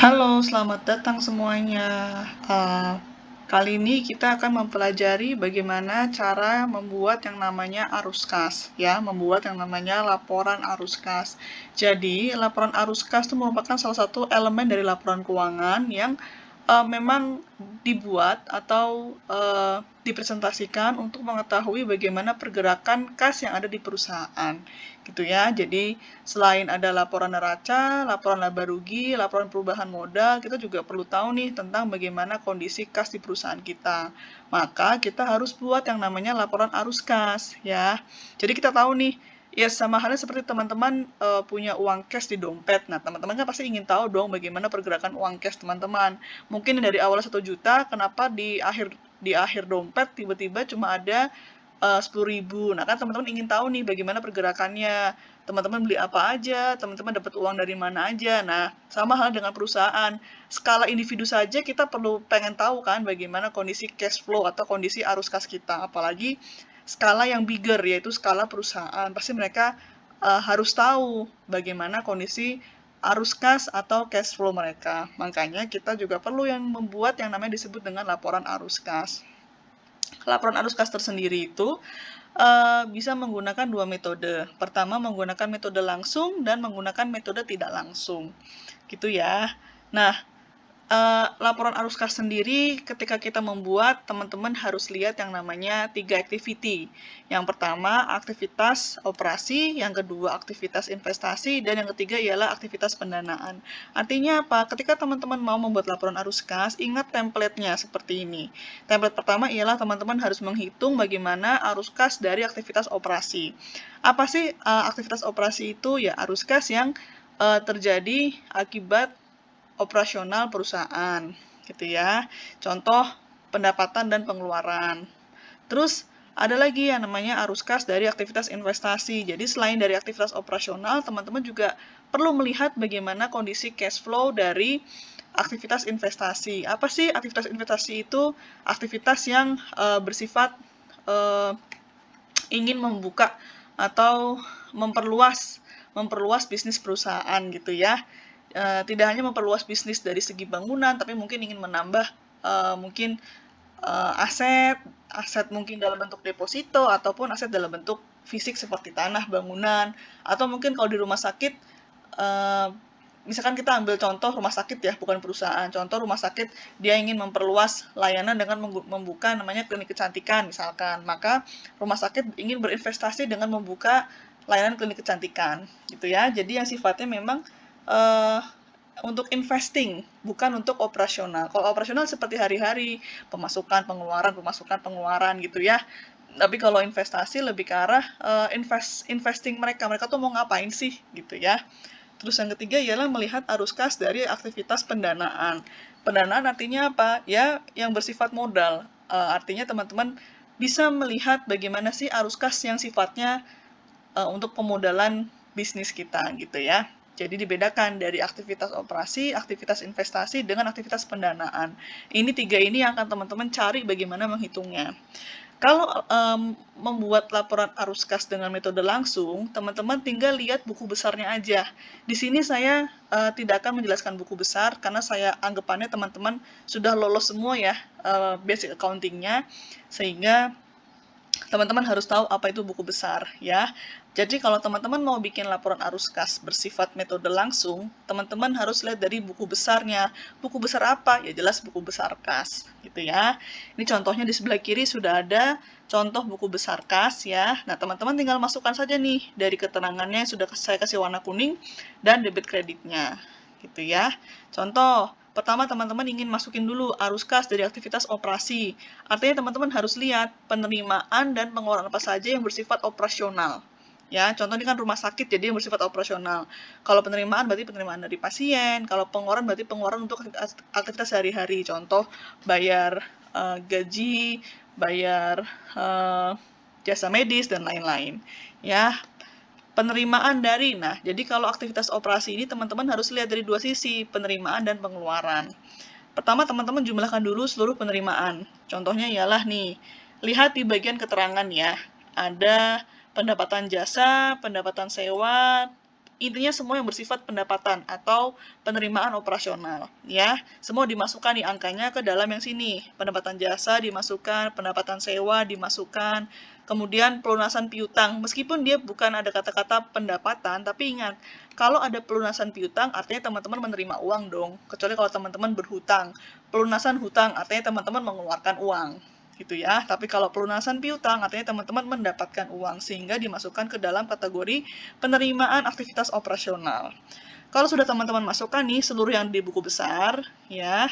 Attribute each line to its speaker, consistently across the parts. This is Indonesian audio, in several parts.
Speaker 1: Halo, selamat datang semuanya. Eh, Kali ini kita akan mempelajari bagaimana cara membuat yang namanya arus kas, ya, membuat yang namanya laporan arus kas. Jadi, laporan arus kas itu merupakan salah satu elemen dari laporan keuangan yang memang dibuat atau dipresentasikan untuk mengetahui bagaimana pergerakan kas yang ada di perusahaan, gitu ya. Jadi selain ada laporan neraca, laporan laba rugi, laporan perubahan modal, kita juga perlu tahu nih tentang bagaimana kondisi kas di perusahaan kita. Maka kita harus buat yang namanya laporan arus kas, ya. Jadi kita tahu nih, ya sama halnya seperti teman-teman punya uang cash di dompet. Nah, teman-teman kan pasti ingin tahu dong bagaimana pergerakan uang cash teman-teman. Mungkin dari awal 1 juta, kenapa di akhir dompet tiba-tiba cuma ada 10.000. Nah, kan teman-teman ingin tahu nih bagaimana pergerakannya. Teman-teman beli apa aja, teman-teman dapat uang dari mana aja. Nah, sama hal dengan perusahaan. Skala individu saja kita perlu pengen tahu kan bagaimana kondisi cash flow atau kondisi arus kas kita. Apalagi skala yang bigger, yaitu skala perusahaan. Pasti mereka harus tahu bagaimana kondisi arus kas atau cash flow mereka. Makanya kita juga perlu yang membuat yang namanya disebut dengan laporan arus kas. Laporan arus kas tersendiri itu bisa menggunakan dua metode. Pertama menggunakan metode langsung dan menggunakan metode tidak langsung. Gitu ya. Nah, laporan arus kas sendiri ketika kita membuat, teman-teman harus lihat yang namanya 3 activity. Yang pertama, aktivitas operasi, yang kedua, aktivitas investasi, dan yang ketiga ialah aktivitas pendanaan. Artinya apa? Ketika teman-teman mau membuat laporan arus kas, ingat template-nya seperti ini. Template pertama ialah teman-teman harus menghitung bagaimana arus kas dari aktivitas operasi. Apa sih aktivitas operasi itu? Ya, arus kas yang terjadi akibat operasional perusahaan, gitu ya. Contoh pendapatan dan pengeluaran. Terus ada lagi yang namanya arus kas dari aktivitas investasi. Jadi selain dari aktivitas operasional, teman-teman juga perlu melihat bagaimana kondisi cash flow dari aktivitas investasi. Apa sih aktivitas investasi itu? Aktivitas yang bersifat ingin membuka atau memperluas bisnis perusahaan gitu ya. Tidak hanya memperluas bisnis dari segi bangunan, tapi mungkin ingin menambah mungkin aset mungkin dalam bentuk deposito ataupun aset dalam bentuk fisik seperti tanah, bangunan, atau mungkin kalau di rumah sakit, misalkan kita ambil contoh rumah sakit ya, bukan perusahaan. Contoh rumah sakit dia ingin memperluas layanan dengan membuka namanya klinik kecantikan misalkan. Maka rumah sakit ingin berinvestasi dengan membuka layanan klinik kecantikan, gitu ya. Jadi yang sifatnya memang untuk investing, bukan untuk operasional. Kalau operasional seperti hari-hari, pemasukan, pengeluaran gitu ya. Tapi kalau investasi lebih ke arah investing mereka tuh mau ngapain sih gitu ya. Terus yang ketiga ialah melihat arus kas dari aktivitas pendanaan. Pendanaan artinya apa? Ya, yang bersifat modal. Artinya teman-teman bisa melihat bagaimana sih arus kas yang sifatnya untuk pemodalan bisnis kita gitu ya. Jadi dibedakan dari aktivitas operasi, aktivitas investasi, dengan aktivitas pendanaan. Ini 3 ini yang akan teman-teman cari bagaimana menghitungnya. Kalau membuat laporan arus kas dengan metode langsung, teman-teman tinggal lihat buku besarnya aja. Di sini saya tidak akan menjelaskan buku besar, karena saya anggapannya teman-teman sudah lolos semua ya basic accounting-nya, sehingga teman-teman harus tahu apa itu buku besar ya. Jadi kalau teman-teman mau bikin laporan arus kas bersifat metode langsung, teman-teman harus lihat dari buku besarnya. Buku besar apa? Ya jelas buku besar kas gitu ya. Ini contohnya di sebelah kiri sudah ada contoh buku besar kas ya. Nah, teman-teman tinggal masukkan saja nih dari keterangannya yang sudah saya kasih warna kuning dan debit kreditnya gitu ya. Contoh pertama, teman-teman ingin masukin dulu arus kas dari aktivitas operasi. Artinya teman-teman harus lihat penerimaan dan pengeluaran apa saja yang bersifat operasional. Ya, contoh ini kan rumah sakit, jadi yang bersifat operasional. Kalau penerimaan berarti penerimaan dari pasien, kalau pengeluaran berarti pengeluaran untuk aktivitas sehari-hari. Contoh, bayar gaji, bayar jasa medis, dan lain-lain. Ya, penerimaan dari, nah, jadi kalau aktivitas operasi ini teman-teman harus lihat dari dua sisi, penerimaan dan pengeluaran. Pertama, teman-teman jumlahkan dulu seluruh penerimaan. Contohnya ialah nih, lihat di bagian keterangan ya, ada pendapatan jasa, pendapatan sewa, intinya semua yang bersifat pendapatan atau penerimaan operasional, ya. Semua dimasukkan nih angkanya ke dalam yang sini. Pendapatan jasa dimasukkan, pendapatan sewa dimasukkan, kemudian pelunasan piutang. Meskipun dia bukan ada kata-kata pendapatan, tapi ingat, kalau ada pelunasan piutang artinya teman-teman menerima uang dong. Kecuali kalau teman-teman berhutang. Pelunasan hutang artinya teman-teman mengeluarkan uang, gitu ya. Tapi kalau pelunasan piutang artinya teman-teman mendapatkan uang sehingga dimasukkan ke dalam kategori penerimaan aktivitas operasional. Kalau sudah teman-teman masukkan nih seluruh yang di buku besar, ya,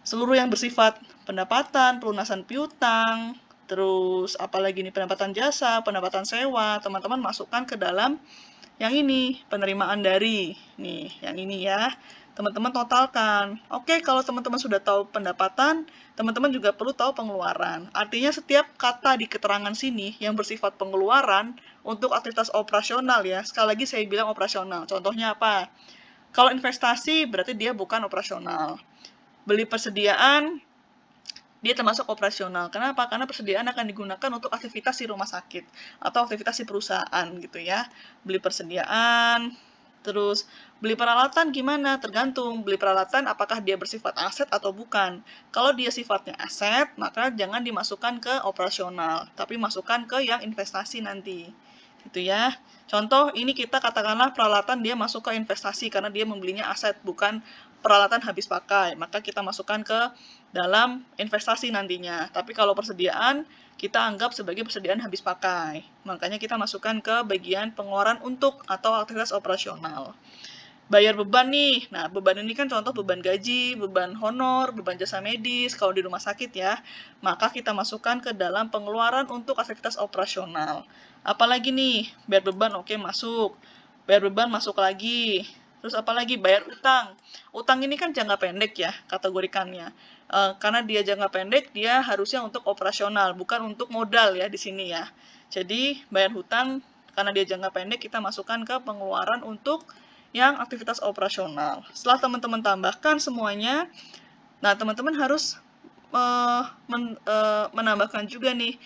Speaker 1: seluruh yang bersifat pendapatan, pelunasan piutang, terus apalagi nih pendapatan jasa, pendapatan sewa, teman-teman masukkan ke dalam yang ini, penerimaan dari, nih, yang ini ya. Teman-teman totalkan. Oke, kalau teman-teman sudah tahu pendapatan, teman-teman juga perlu tahu pengeluaran. Artinya setiap kata di keterangan sini yang bersifat pengeluaran untuk aktivitas operasional ya. Sekali lagi saya bilang operasional. Contohnya apa? Kalau investasi berarti dia bukan operasional. Beli persediaan, dia termasuk operasional. Kenapa? Karena persediaan akan digunakan untuk aktivitas di rumah sakit atau aktivitas di perusahaan gitu ya. Beli persediaan, terus beli peralatan gimana? Tergantung beli peralatan apakah dia bersifat aset atau bukan. Kalau dia sifatnya aset, maka jangan dimasukkan ke operasional, tapi masukkan ke yang investasi nanti. Gitu ya. Contoh ini kita katakanlah peralatan dia masuk ke investasi karena dia membelinya aset bukan peralatan habis pakai. Maka kita masukkan ke dalam investasi nantinya. Tapi kalau persediaan kita anggap sebagai persediaan habis pakai. Makanya kita masukkan ke bagian pengeluaran untuk atau aktivitas operasional. Bayar beban nih. Nah, beban ini kan contoh beban gaji, beban honor, beban jasa medis kalau di rumah sakit ya. Maka kita masukkan ke dalam pengeluaran untuk aktivitas operasional. Apalagi nih, bayar beban oke masuk. Bayar beban masuk lagi. Terus apalagi bayar utang. Utang ini kan jangka pendek ya kategorikannya. Karena dia jangka pendek, dia harusnya untuk operasional, bukan untuk modal ya di sini ya. Jadi bayar hutang karena dia jangka pendek kita masukkan ke pengeluaran untuk yang aktivitas operasional. Setelah teman-teman tambahkan semuanya, nah teman-teman harus menambahkan juga nih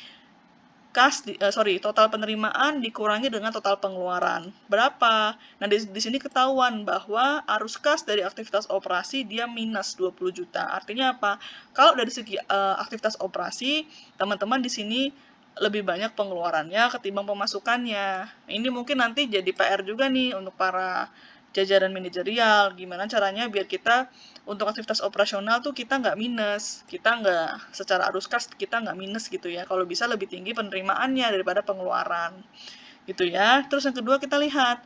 Speaker 1: total penerimaan dikurangi dengan total pengeluaran. Berapa? Nah, di sini ketahuan bahwa arus kas dari aktivitas operasi dia minus 20 juta. Artinya apa? Kalau dari segi aktivitas operasi, teman-teman di sini lebih banyak pengeluarannya ketimbang pemasukannya. Ini mungkin nanti jadi PR juga nih untuk para jajaran manajerial, gimana caranya biar kita untuk aktivitas operasional tuh kita nggak minus, kita nggak secara arus kas kita nggak minus gitu ya, kalau bisa lebih tinggi penerimaannya daripada pengeluaran gitu ya. Terus yang kedua kita lihat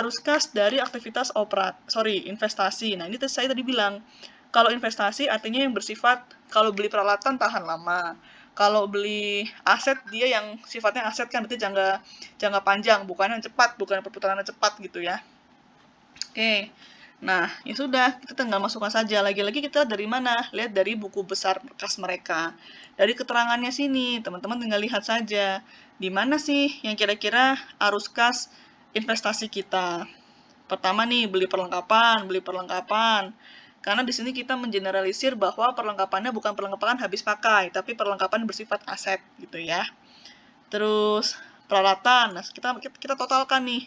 Speaker 1: arus kas dari aktivitas investasi. Nah ini saya tadi bilang kalau investasi artinya yang bersifat kalau beli peralatan tahan lama. Kalau beli aset dia yang sifatnya aset kan berarti jangka panjang, bukan yang cepat, bukan perputaran cepat gitu ya. Oke, nah ya sudah, kita tinggal masukkan saja. Lagi-lagi kita dari mana? Lihat dari buku besar kas mereka. Dari keterangannya sini, teman-teman tinggal lihat saja. Di mana sih yang kira-kira arus kas investasi kita? Pertama nih, beli perlengkapan. Karena di sini kita mengeneralisir bahwa perlengkapannya bukan perlengkapan habis pakai, tapi perlengkapan bersifat aset gitu ya. Terus peralatan. Nah, kita totalkan nih.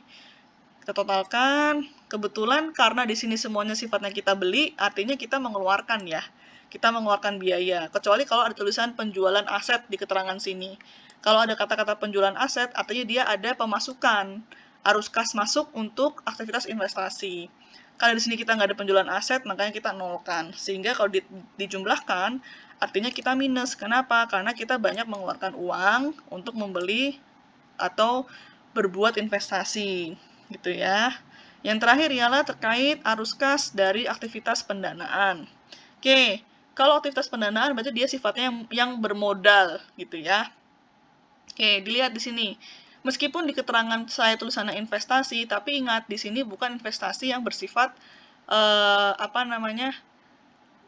Speaker 1: Kita totalkan, kebetulan karena di sini semuanya sifatnya kita beli, artinya kita mengeluarkan ya. Kita mengeluarkan biaya. Kecuali kalau ada tulisan penjualan aset di keterangan sini. Kalau ada kata-kata penjualan aset, artinya dia ada pemasukan. Arus kas masuk untuk aktivitas investasi. Karena di sini kita nggak ada penjualan aset, makanya kita nolkan. Sehingga kalau dijumlahkan, artinya kita minus. Kenapa? Karena kita banyak mengeluarkan uang untuk membeli atau berbuat investasi. Gitu ya. Yang terakhir ialah terkait arus kas dari aktivitas pendanaan. Oke, kalau aktivitas pendanaan berarti dia sifatnya yang bermodal gitu ya. Oke, dilihat di sini. Meskipun di keterangan saya tulisannya investasi, tapi ingat di sini bukan investasi yang bersifat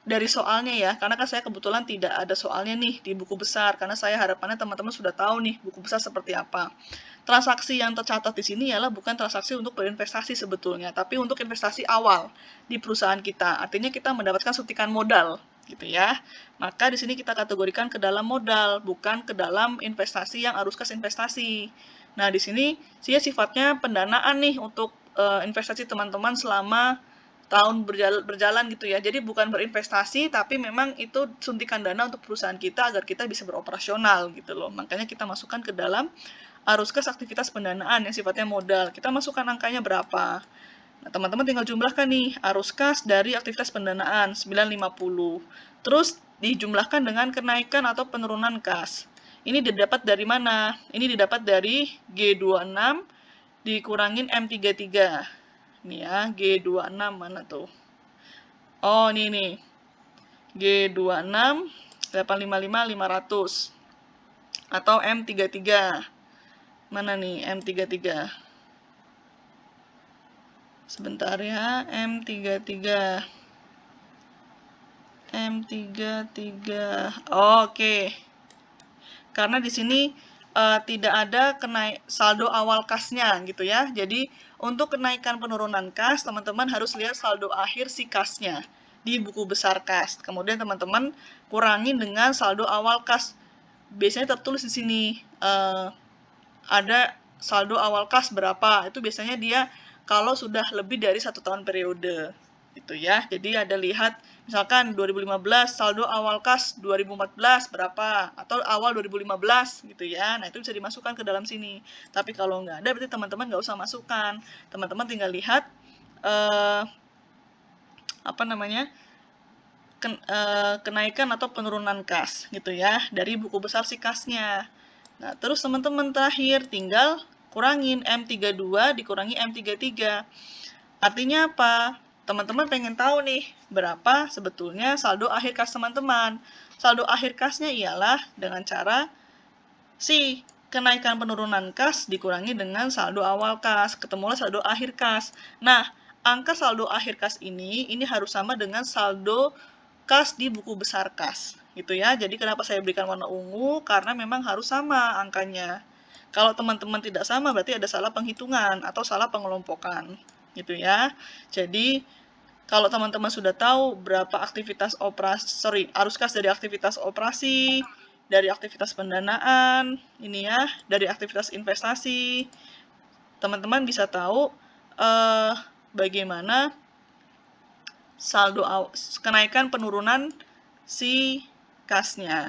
Speaker 1: dari soalnya ya, karena kan saya kebetulan tidak ada soalnya nih di buku besar, karena saya harapannya teman-teman sudah tahu nih buku besar seperti apa. Transaksi yang tercatat di sini ialah bukan transaksi untuk berinvestasi sebetulnya, tapi untuk investasi awal di perusahaan kita. Artinya kita mendapatkan suntikan modal, gitu ya. Maka di sini kita kategorikan ke dalam modal, bukan ke dalam investasi yang arus kas investasi. Nah, di sini sifatnya pendanaan nih untuk investasi teman-teman selama tahun berjalan gitu ya. Jadi bukan berinvestasi, tapi memang itu suntikan dana untuk perusahaan kita agar kita bisa beroperasional gitu loh. Makanya kita masukkan ke dalam arus kas aktivitas pendanaan yang sifatnya modal. Kita masukkan angkanya berapa. Nah, teman-teman tinggal jumlahkan nih arus kas dari aktivitas pendanaan 950. Terus dijumlahkan dengan kenaikan atau penurunan kas. Ini didapat dari mana? Ini didapat dari G26 dikurangin M33. Nih ya, G26 mana tuh? Oh, ini nih. G26 855 500 atau M33. Mana nih M33? Sebentar ya, M33. Oke. Karena di sini tidak ada saldo awal kasnya gitu ya. Jadi untuk kenaikan penurunan kas, teman-teman harus lihat saldo akhir si kasnya di buku besar kas. Kemudian teman-teman kurangi dengan saldo awal kas. Biasanya tertulis di sini ada saldo awal kas berapa. Itu biasanya dia kalau sudah lebih dari 1 tahun periode. Gitu ya. Jadi ada lihat misalkan 2015 saldo awal kas 2014 berapa atau awal 2015 gitu ya. Nah, itu bisa dimasukkan ke dalam sini. Tapi kalau nggak ada berarti teman-teman nggak usah masukkan. Teman-teman tinggal lihat kenaikan atau penurunan kas gitu ya dari buku besar si kasnya. Nah, terus teman-teman terakhir tinggal kurangin M32 dikurangi M33. Artinya apa? Teman-teman pengen tahu nih, berapa sebetulnya saldo akhir kas teman-teman. Saldo akhir kasnya ialah dengan cara si kenaikan penurunan kas dikurangi dengan saldo awal kas, ketemulah saldo akhir kas. Nah, angka saldo akhir kas ini harus sama dengan saldo kas di buku besar kas, gitu ya. Jadi kenapa saya berikan warna ungu? Karena memang harus sama angkanya. Kalau teman-teman tidak sama, berarti ada salah penghitungan atau salah pengelompokan. Gitu ya. Jadi kalau teman-teman sudah tahu berapa aktivitas arus kas dari aktivitas operasi, dari aktivitas pendanaan, ini ya, dari aktivitas investasi, teman-teman bisa tahu bagaimana saldo kenaikan penurunan si kasnya.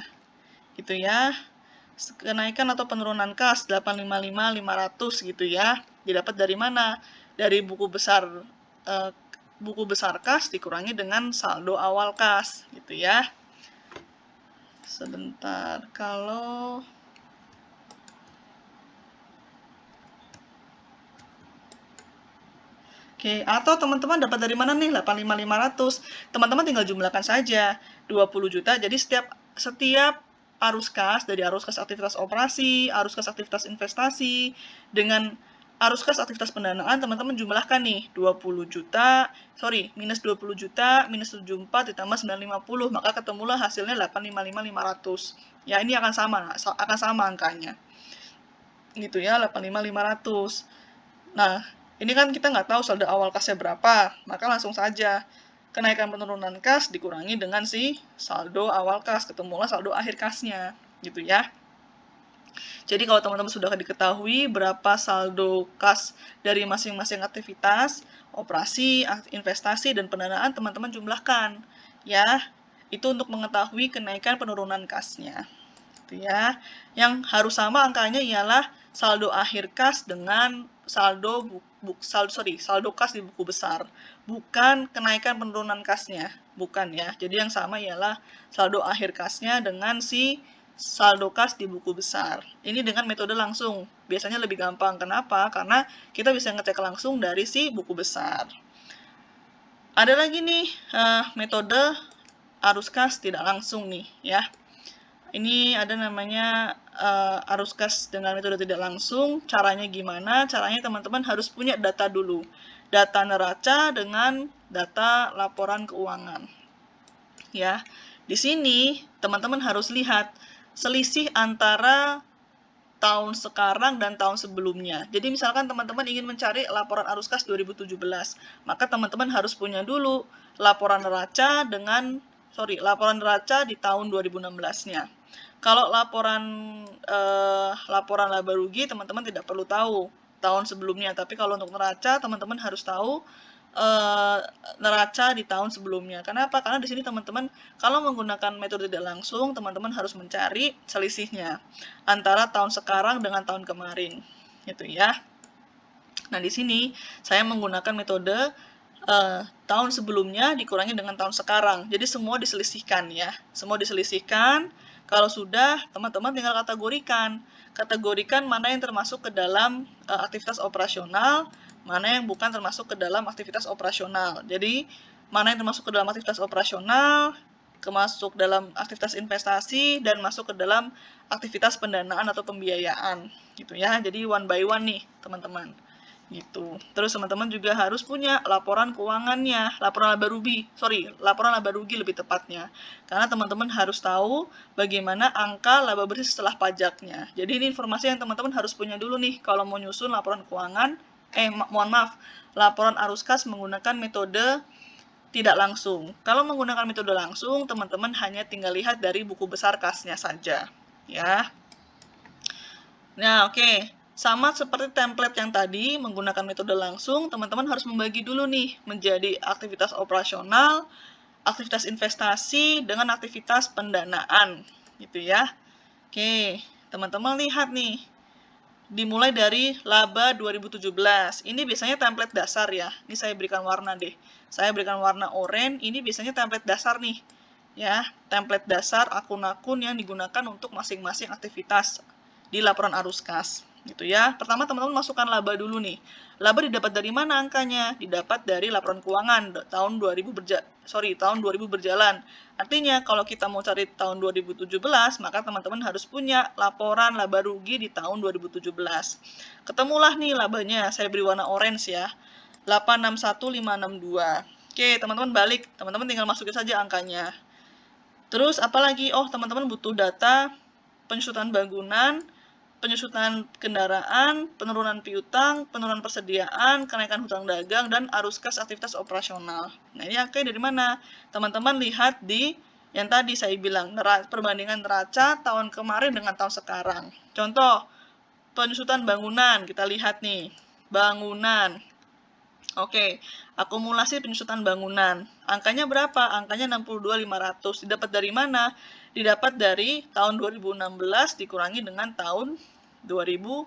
Speaker 1: Gitu ya. Kenaikan atau penurunan kas 855 500 gitu ya. Didapat dari mana? Dari buku besar kas dikurangi dengan saldo awal kas gitu ya. Sebentar, kalau Oke, atau teman-teman dapat dari mana nih 85500? Teman-teman tinggal jumlahkan saja 20 juta. Jadi setiap arus kas dari arus kas aktivitas operasi, arus kas aktivitas investasi dengan arus kas aktivitas pendanaan, teman-teman jumlahkan nih 20 juta, minus 20 juta, minus 74 ditambah 950, maka ketemulah hasilnya 855.500. Ya, ini akan sama angkanya. Gitu ya, 855.500. Nah, ini kan kita nggak tahu saldo awal kasnya berapa, maka langsung saja kenaikan penurunan kas dikurangi dengan si saldo awal kas, ketemulah saldo akhir kasnya, gitu ya. Jadi kalau teman-teman sudah diketahui berapa saldo kas dari masing-masing aktivitas, operasi, investasi, dan pendanaan, teman-teman jumlahkan. Ya, itu untuk mengetahui kenaikan penurunan kasnya. Gitu ya. Yang harus sama angkanya ialah saldo akhir kas dengan saldo kas di buku besar. Bukan kenaikan penurunan kasnya. Bukan ya. Jadi yang sama ialah saldo akhir kasnya dengan si saldo kas di buku besar. Ini dengan metode langsung. Biasanya lebih gampang. Kenapa? Karena kita bisa ngecek langsung dari si buku besar. Ada lagi nih metode arus kas tidak langsung nih ya. Ini ada namanya arus kas dengan metode tidak langsung. Caranya gimana? Caranya teman-teman harus punya data dulu. Data neraca dengan data laporan keuangan. Ya. Di sini teman-teman harus lihat selisih antara tahun sekarang dan tahun sebelumnya. Jadi misalkan teman-teman ingin mencari laporan arus kas 2017, maka teman-teman harus punya dulu laporan neraca di tahun 2016-nya. Kalau laporan laba rugi teman-teman tidak perlu tahu tahun sebelumnya. Tapi kalau untuk neraca, teman-teman harus tahu neraca di tahun sebelumnya. Kenapa? Karena di sini teman-teman kalau menggunakan metode tidak langsung, teman-teman harus mencari selisihnya antara tahun sekarang dengan tahun kemarin, gitu ya. Nah, di sini saya menggunakan metode tahun sebelumnya dikurangi dengan tahun sekarang. Jadi semua diselisihkan ya. Semua diselisihkan. Kalau sudah, teman-teman tinggal kategorikan. Kategorikan mana yang termasuk ke dalam aktivitas operasional, mana yang bukan termasuk ke dalam aktivitas operasional. Jadi, mana yang termasuk ke dalam aktivitas operasional, masuk dalam aktivitas investasi, dan masuk ke dalam aktivitas pendanaan atau pembiayaan. Gitu ya. Jadi, one by one nih, teman-teman. Gitu. Terus teman-teman juga harus punya laporan keuangannya, laporan laba rugi lebih tepatnya. Karena teman-teman harus tahu bagaimana angka laba bersih setelah pajaknya. Jadi ini informasi yang teman-teman harus punya dulu nih kalau mau nyusun laporan keuangan, laporan arus kas menggunakan metode tidak langsung. Kalau menggunakan metode langsung, teman-teman hanya tinggal lihat dari buku besar kasnya saja, ya. Nah, oke. Sama seperti template yang tadi, menggunakan metode langsung, teman-teman harus membagi dulu nih menjadi aktivitas operasional, aktivitas investasi, dengan aktivitas pendanaan, gitu ya. Oke, teman-teman lihat nih, dimulai dari laba 2017. Ini biasanya template dasar ya. Ini saya berikan warna deh. Saya berikan warna oranye, ini biasanya template dasar nih. Ya, template dasar akun-akun yang digunakan untuk masing-masing aktivitas di laporan arus kas. Gitu ya. Pertama teman-teman masukkan laba dulu nih. Laba didapat dari mana angkanya? Didapat dari laporan keuangan tahun 2000 berjalan. Artinya kalau kita mau cari tahun 2017, maka teman-teman harus punya laporan laba rugi di tahun 2017. Ketemulah nih labanya, saya beri warna orange ya. 861562. Oke, teman-teman balik, teman-teman tinggal masukin saja angkanya. Terus apalagi? Oh, teman-teman butuh data penyusutan bangunan, penyusutan kendaraan, penurunan piutang, penurunan persediaan, kenaikan hutang dagang, dan arus kas aktivitas operasional. Nah, ini angkanya dari mana? Teman-teman lihat di yang tadi saya bilang, perbandingan neraca tahun kemarin dengan tahun sekarang. Contoh, penyusutan bangunan, kita lihat nih, bangunan. Oke, akumulasi penyusutan bangunan. Angkanya berapa? Angkanya 62.500. Didapat dari mana? Didapat dari tahun 2016 dikurangi dengan tahun 2017.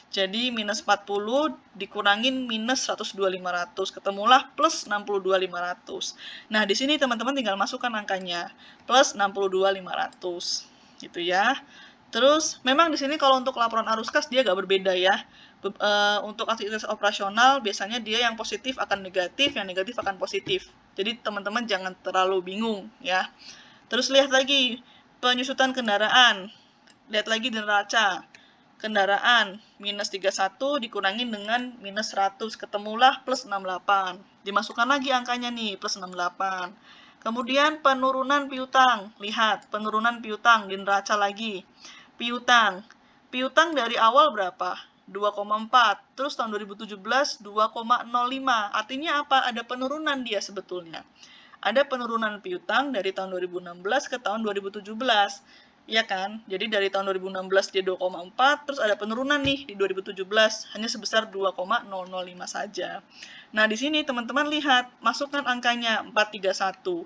Speaker 1: Jadi minus 40 dikurangin minus 102.500. Ketemulah plus 62.500. Nah, di sini teman-teman tinggal masukkan angkanya. Plus 62.500. Gitu ya. Terus, memang di sini kalau untuk laporan arus kas dia agak berbeda ya. Untuk aktivitas operasional biasanya dia yang positif akan negatif, yang negatif akan positif. Jadi teman-teman jangan terlalu bingung ya. Terus lihat lagi penyusutan kendaraan. Lihat lagi di neraca. Kendaraan minus 31 dikurangin dengan minus 100, ketemulah plus 68. Dimasukkan lagi angkanya nih, plus 68. Kemudian penurunan piutang. Lihat, penurunan piutang di neraca lagi. Piutang dari awal berapa? 2,4, terus tahun 2017 2,05. Artinya apa? Ada penurunan dia sebetulnya. Ada penurunan piutang dari tahun 2016 ke tahun 2017. Iya kan? Jadi dari tahun 2016 dia 2,4, terus ada penurunan nih di 2017 hanya sebesar 2,005 saja. Nah, di sini teman-teman lihat, masukkan angkanya 431.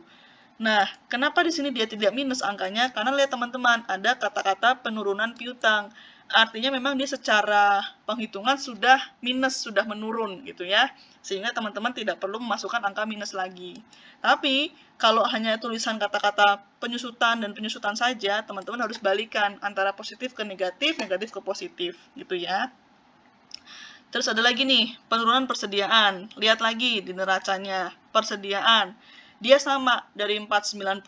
Speaker 1: Nah, kenapa di sini dia tidak minus angkanya? Karena lihat teman-teman, ada kata-kata penurunan piutang. Artinya memang dia secara penghitungan sudah minus, sudah menurun gitu ya. Sehingga teman-teman tidak perlu memasukkan angka minus lagi. Tapi, kalau hanya tulisan kata-kata penyusutan dan penyusutan saja, teman-teman harus balikan antara positif ke negatif, negatif ke positif gitu ya. Terus ada lagi nih, penurunan persediaan. Lihat lagi di neracanya, persediaan. Dia sama, dari 490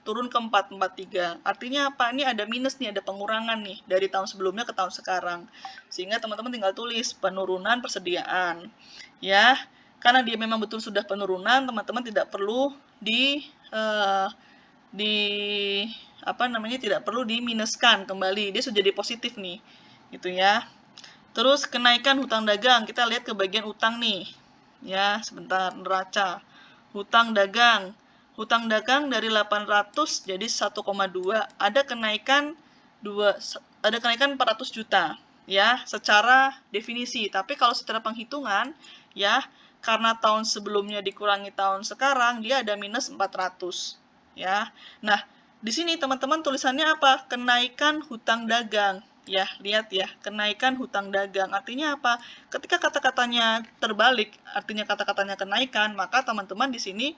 Speaker 1: turun ke 443. Artinya apa? Ini ada minus nih, ada pengurangan nih, dari tahun sebelumnya ke tahun sekarang. Sehingga teman-teman tinggal tulis penurunan persediaan. Ya, karena dia memang betul sudah penurunan, teman-teman tidak perlu tidak perlu diminuskan kembali. Dia sudah jadi positif nih, gitu ya. Terus kenaikan hutang dagang, kita lihat ke bagian utang nih. Ya, sebentar, neraca. Hutang dagang dari 800 jadi 1,2. Ada kenaikan 400 juta. ya, secara definisi. Tapi kalau secara penghitungan, ya, karena tahun sebelumnya dikurangi tahun sekarang, dia ada minus 400, ya. Nah, di sini teman-teman tulisannya apa? Kenaikan hutang dagang. Ya, lihat ya, kenaikan hutang dagang. Artinya apa? Ketika kata-katanya terbalik, artinya kata-katanya kenaikan, maka teman-teman di sini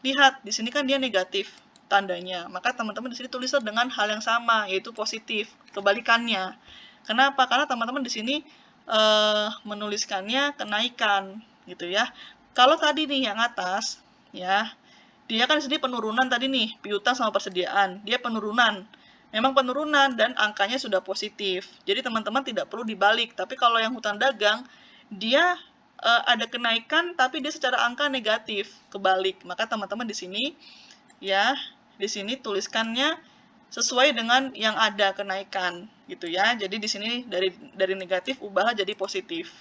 Speaker 1: lihat, di sini kan dia negatif tandanya. Maka teman-teman di sini tulisnya dengan hal yang sama, yaitu positif, kebalikannya. Kenapa? Karena teman-teman di sini menuliskannya kenaikan, gitu ya. Kalau tadi nih yang atas, ya, dia kan di sini penurunan tadi nih, piutang sama persediaan. Dia penurunan. Memang penurunan dan angkanya sudah positif. Jadi teman-teman tidak perlu dibalik. Tapi kalau yang hutang dagang, dia ada kenaikan tapi dia secara angka negatif, kebalik. Maka teman-teman di sini ya, di sini tuliskannya sesuai dengan yang ada kenaikan gitu ya. Jadi di sini dari negatif ubahlah jadi positif.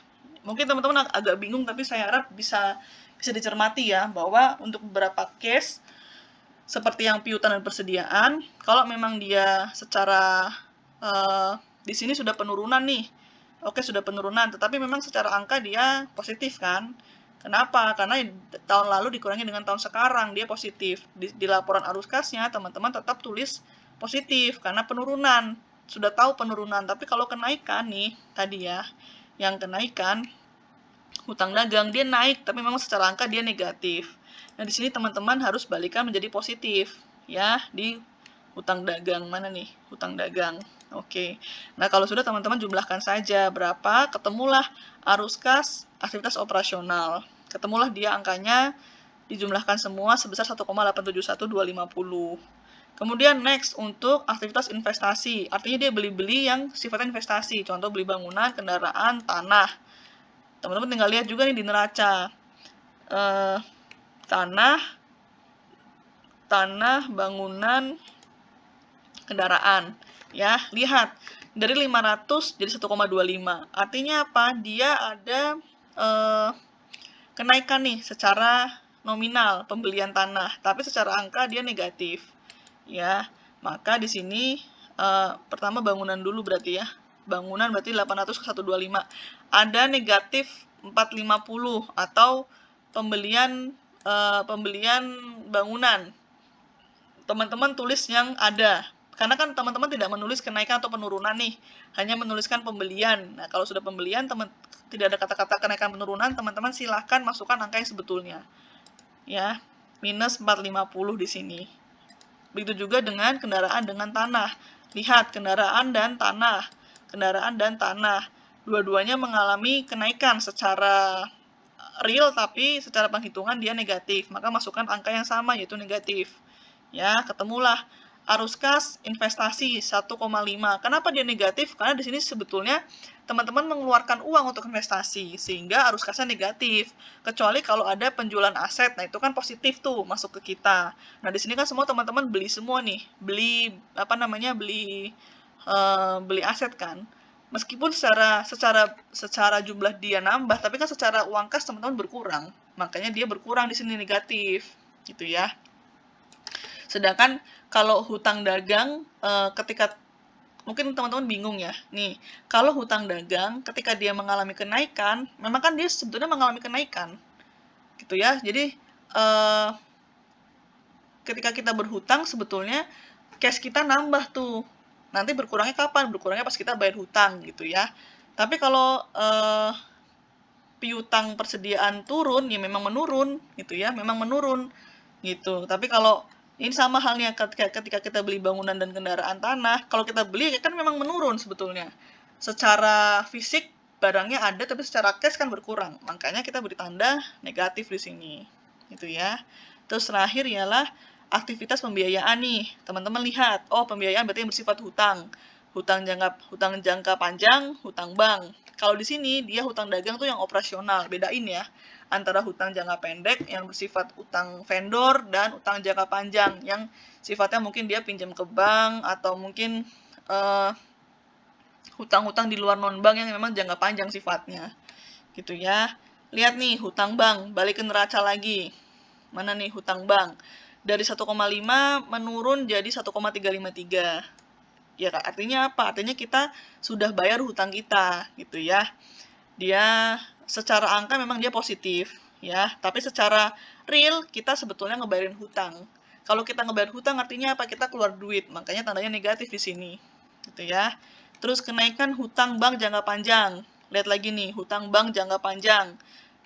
Speaker 1: Mungkin teman-teman agak bingung tapi saya harap bisa dicermati ya, bahwa untuk beberapa case seperti yang piutang dan persediaan, kalau memang dia secara di sini sudah penurunan nih, oke sudah penurunan, tetapi memang secara angka dia positif kan? Kenapa? Karena tahun lalu dikurangi dengan tahun sekarang dia positif. Di laporan arus kasnya teman-teman tetap tulis positif karena penurunan. Sudah tahu penurunan, tapi kalau kenaikan nih tadi ya, yang kenaikan hutang dagang dia naik tapi memang secara angka dia negatif. Nah, di sini teman-teman harus balikan menjadi positif ya di hutang dagang. Mana nih? Hutang dagang. Oke. Nah, kalau sudah teman-teman jumlahkan saja berapa, ketemulah arus kas aktivitas operasional. Ketemulah dia angkanya dijumlahkan semua sebesar 1,871250. Kemudian next untuk aktivitas investasi. Artinya dia beli-beli yang sifatnya investasi. Contoh beli bangunan, kendaraan, tanah. Teman-teman tinggal lihat juga nih di neraca. Tanah, bangunan, kendaraan. Ya, lihat. Dari 500 jadi 1,25. Artinya apa? Dia ada kenaikan nih secara nominal pembelian tanah, tapi secara angka dia negatif. Ya, maka di sini pertama bangunan dulu berarti ya. Bangunan berarti 800 ke 125. Ada negatif 450 atau pembelian bangunan. Teman-teman tulis yang ada. Karena kan teman-teman tidak menulis kenaikan atau penurunan nih, hanya menuliskan pembelian. Nah, kalau sudah pembelian, tidak ada kata-kata kenaikan penurunan, teman-teman silahkan masukkan angka yang sebetulnya. Ya, minus 450 di sini. Begitu juga dengan kendaraan dengan tanah. Lihat, kendaraan dan tanah. Kendaraan dan tanah. Dua-duanya mengalami kenaikan secara real, tapi secara penghitungan dia negatif. Maka masukkan angka yang sama, yaitu negatif. Ya, ketemulah arus kas investasi 1,5. Kenapa dia negatif? Karena di sini sebetulnya teman-teman mengeluarkan uang untuk investasi, sehingga arus kasnya negatif. Kecuali kalau ada penjualan aset, nah itu kan positif tuh masuk ke kita. Nah, di sini kan semua teman-teman beli semua nih, beli aset kan. Meskipun secara jumlah dia nambah, tapi kan secara uang kas teman-teman berkurang. Makanya dia berkurang di sini negatif, gitu ya. Sedangkan kalau hutang dagang ketika mungkin teman-teman bingung ya. Nih, kalau hutang dagang ketika dia mengalami kenaikan, memang kan dia sebetulnya mengalami kenaikan. Gitu ya. Jadi ketika kita berhutang sebetulnya cash kita nambah tuh. Nanti berkurangnya kapan? Berkurangnya pas kita bayar hutang gitu ya. Tapi kalau piutang persediaan turun, ya memang menurun gitu ya, memang menurun gitu. Tapi kalau ini sama halnya ketika kita beli bangunan dan kendaraan tanah, kalau kita beli kan memang menurun sebetulnya. Secara fisik barangnya ada, tapi secara cash kan berkurang. Makanya kita beri tanda negatif di sini, gitu ya. Terus terakhir ialah aktivitas pembiayaan nih. Teman-teman lihat, oh pembiayaan berarti yang bersifat hutang. Hutang jangka panjang, hutang bank. Kalau di sini dia hutang dagang tuh yang operasional, bedain ya antara hutang jangka pendek yang bersifat utang vendor dan utang jangka panjang yang sifatnya mungkin dia pinjam ke bank atau mungkin hutang-hutang di luar non-bank yang memang jangka panjang sifatnya. Gitu ya. Lihat nih hutang bank, balik ke neraca lagi. Mana nih hutang bank? Dari 1,5 menurun jadi 1,353. Ya, artinya apa? Artinya kita sudah bayar hutang kita, gitu ya. Dia secara angka memang dia positif, ya. Tapi secara real kita sebetulnya ngebayarin hutang. Kalau kita ngebayar hutang artinya apa? Kita keluar duit, makanya tandanya negatif di sini, gitu ya. Terus kenaikan hutang bank jangka panjang. Lihat lagi nih, hutang bank jangka panjang.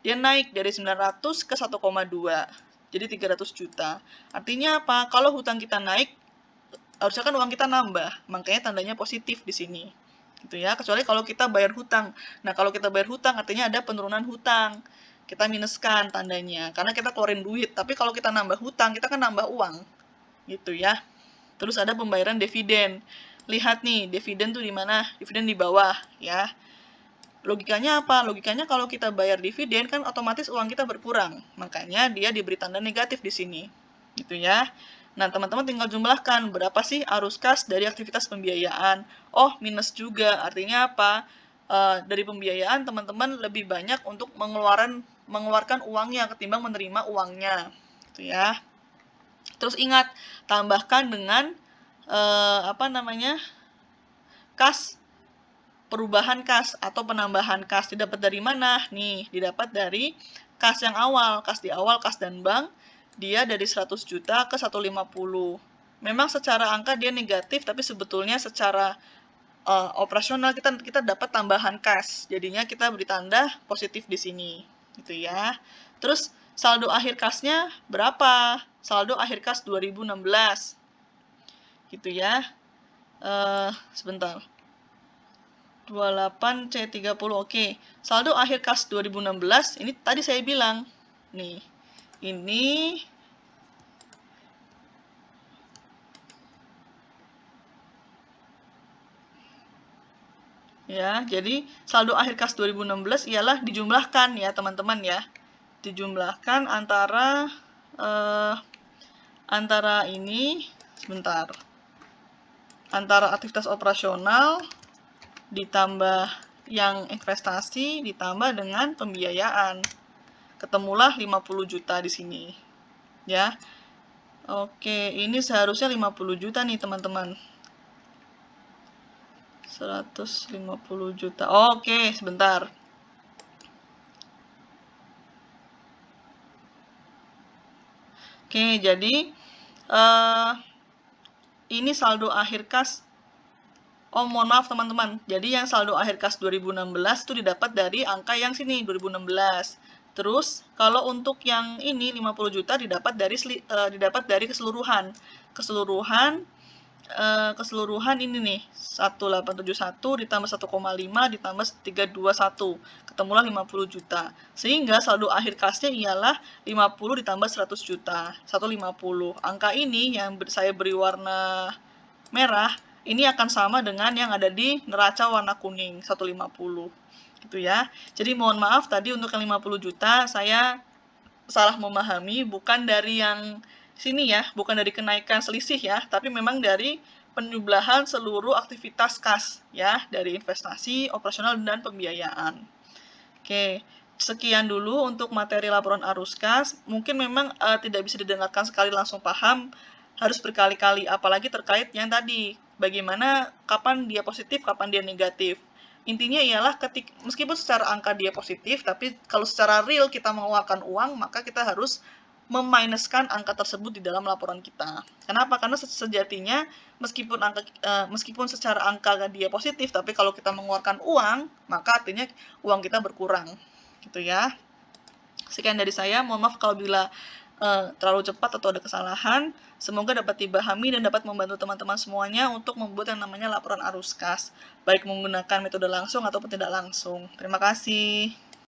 Speaker 1: Dia naik dari 900 ke 1,2. Jadi 300 juta. Artinya apa? Kalau hutang kita naik, harusnya kan uang kita nambah, makanya tandanya positif di sini. Gitu ya, kecuali kalau kita bayar hutang. Nah, kalau kita bayar hutang artinya ada penurunan hutang. Kita minuskan tandanya, karena kita keluarin duit. Tapi kalau kita nambah hutang, kita kan nambah uang. Gitu ya. Terus ada pembayaran dividen. Lihat nih, dividen tuh di mana? Dividen di bawah, ya. Logikanya apa? Logikanya kalau kita bayar dividen kan otomatis uang kita berkurang. Makanya dia diberi tanda negatif di sini. Gitu ya. Nah, teman-teman tinggal jumlahkan berapa sih arus kas dari aktivitas pembiayaan. Oh, minus juga. Artinya apa? Dari pembiayaan teman-teman lebih banyak untuk mengeluarkan uangnya ketimbang menerima uangnya. Gitu ya. Terus ingat, tambahkan dengan kas, perubahan kas atau penambahan kas. Didapat dari mana? Nih, didapat dari kas yang awal. Kas di awal, kas dan bank, dia dari 100 juta ke 150. Memang secara angka dia negatif, tapi sebetulnya secara operasional kita dapat tambahan kas. Jadinya kita beri tanda positif di sini. Gitu ya. Terus saldo akhir kasnya berapa? Saldo akhir kas 2016. Gitu ya. Sebentar. 28C30, oke. Saldo akhir kas 2016, ini tadi saya bilang. Nih, ini ya, jadi saldo akhir kas 2016 ialah dijumlahkan ya, teman-teman ya. Dijumlahkan antara ini, sebentar. Antara aktivitas operasional ditambah yang investasi ditambah dengan pembiayaan. Ketemulah 50 juta di sini. Ya. Oke, ini seharusnya 50 juta nih, teman-teman. 150 juta. Oke, sebentar. Oke, jadi ini saldo akhir kas. Oh, mohon maaf teman-teman. Jadi yang saldo akhir kas 2016 itu didapat dari angka yang sini, 2016. Terus, kalau untuk yang ini 50 juta didapat dari keseluruhan. Keseluruhan ini nih, 1871 ditambah 1,5 ditambah 321. Ketemulah 50 juta. Sehingga saldo akhir kasnya ialah 50 ditambah 100 juta. 150. Angka ini yang saya beri warna merah, ini akan sama dengan yang ada di neraca warna kuning, 150. Gitu ya. Jadi mohon maaf tadi untuk yang 50 juta saya salah memahami, bukan dari yang sini ya, bukan dari kenaikan selisih ya, tapi memang dari penjumlahan seluruh aktivitas kas ya, dari investasi, operasional, dan pembiayaan. Oke, sekian dulu untuk materi laporan arus kas. Mungkin memang tidak bisa didengarkan sekali langsung paham, harus berkali-kali, apalagi terkait yang tadi, bagaimana kapan dia positif, kapan dia negatif. Intinya ialah meskipun secara angka dia positif, tapi kalau secara real kita mengeluarkan uang, maka kita harus meminuskan angka tersebut di dalam laporan kita. Kenapa? Karena sejatinya meskipun secara angka dia positif, tapi kalau kita mengeluarkan uang, maka artinya uang kita berkurang. Gitu ya. Sekian dari saya, mohon maaf kalau bila terlalu cepat atau ada kesalahan. Semoga dapat dipahami dan dapat membantu teman-teman semuanya untuk membuat yang namanya laporan arus kas, baik menggunakan metode langsung ataupun tidak langsung. Terima kasih.